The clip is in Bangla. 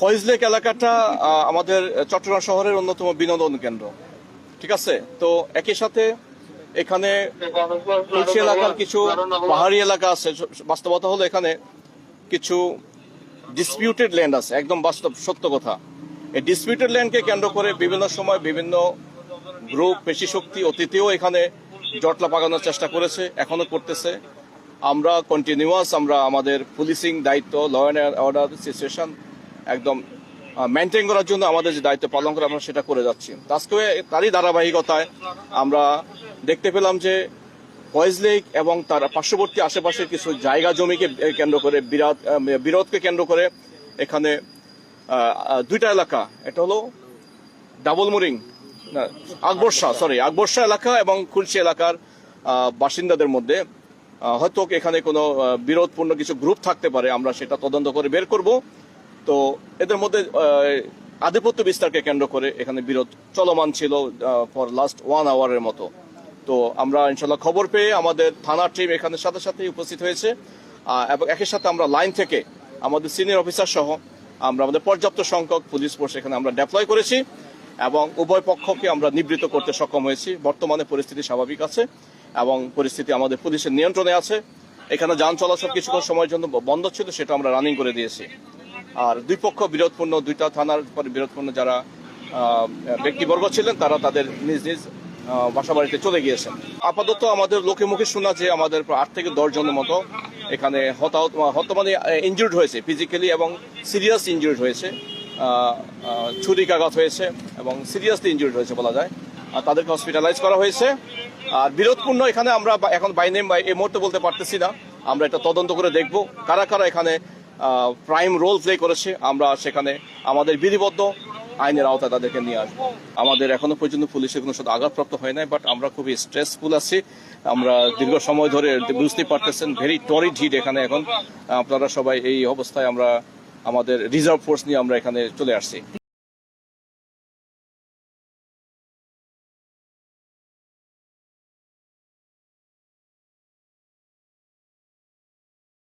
ফয়েজ লেক এলাকাটা আমাদের চট্টগ্রাম শহরের অন্যতম বিনোদন কেন্দ্র, ঠিক আছে। তো একই সাথে এখানে তুলসী এলাকার কিছু পাহাড়ি এলাকা আছে। বাস্তবতা হলো এখানে কিছু ডিসপিউটেড ল্যান্ড আছে, একদম বাস্তব সত্য কথা। এই ডিসপিউটেড ল্যান্ডকে কেন্দ্র করে বিভিন্ন সময় বিভিন্ন গ্রুপ পেশি শক্তি অতীতেও এখানে জটলা পাকানোর চেষ্টা করেছে, এখনো করতেছে। আমরা কন্টিনিউয়াস আমাদের পুলিশিং দায়িত্ব, ল অ্যান্ড অর্ডার সিচুয়েশন একদম মেনটেন করার জন্য আমাদের যে দায়িত্ব পালন করে আমরা সেটা করে যাচ্ছি। আজকে তারই ধারাবাহিকতায় আমরা দেখতে পেলাম যে ফয়েজ লেক এবং তার পার্শ্ববর্তী আশেপাশের কিছু জায়গা জমিকে কেন্দ্র করে বিরোধকে কেন্দ্র করে এখানে দুইটা এলাকা, এটা হলো ডাবল মুরিং আকবরশাহ এলাকা এবং খুলশি এলাকার বাসিন্দাদের মধ্যে হয়তো এখানে কোনো বিরোধপূর্ণ কিছু গ্রুপ থাকতে পারে। আমরা সেটা তদন্ত করে বের করব। তো এদের মধ্যে আধিপত্য বিস্তারকে কেন্দ্র করে এখানে বিরোধ চলমান ছিল ফর লাস্ট 1 আওয়ারের মতো। তো আমরা ইনশাল্লাহ খবর পেয়ে আমাদের থানার টিম এখানে সাথে সাথে উপস্থিত হয়েছে এবং একই সাথে আমরা লাইন থেকে আমাদের সিনিয়র অফিসার সহ আমরা আমাদের পর্যাপ্ত সংখ্যক পুলিশ ফোর্স এখানে আমরা ডেপ্লয় করেছি এবং উভয় পক্ষকে আমরা নিবৃত্ত করতে সক্ষম হয়েছি। বর্তমানে পরিস্থিতি স্বাভাবিক আছে এবং পরিস্থিতি আমাদের পুলিশের নিয়ন্ত্রণে আছে। এখানে যান চলাচল কিছুক্ষণ সময়ের জন্য বন্ধ ছিল, সেটা আমরা রানিং করে দিয়েছি। আর দুই পক্ষ বিরোধপূর্ণ, দুইটা থানার পরে বিরোধপূর্ণ যারা ব্যক্তিবর্গ ছিলেন তারা তাদের নিজ নিজ বাসা বাড়িতে চলে গিয়েছেন। আপাতত আমাদের লোকে মুখে শোনা যে আমাদের 8 থেকে 10 জনের মতো এখানে হতাহত মানে ইনজুর্ড হয়েছে, ফিজিক্যালি এবং সিরিয়াস ইনজুর্ড হয়েছে, ছুরিকাঘাত হয়েছে এবং সিরিয়াসলি ইনজুর্ড হয়েছে বলা যায়। আর তাদেরকে হসপিটালাইজ করা হয়েছে। আর বিরোধপূর্ণ এখানে আমরা এখন বাই নেম এই মুহূর্তে বলতে পারতেছি না। আমরা এটা তদন্ত করে দেখব কারা কারা এখানে প্রাইম রোল প্লে করেছে। আমরা সেখানে আমাদের বিধিবদ্ধ আইনের আওতায় তাদেরকে নিয়ে আসবো। আমাদের এখনো পর্যন্ত পুলিশের কোনো সাথে আঘাতপ্রাপ্ত হয় নাই, বাট আমরা খুবই স্ট্রেসফুল আছি। আমরা দীর্ঘ সময় ধরে বুঝতে পারতেছেন ভেরি টরিড হিট এখানে এখন। আপনারা সবাই এই অবস্থায় আমরা আমাদের রিজার্ভ ফোর্স নিয়ে আমরা এখানে চলে আসছি।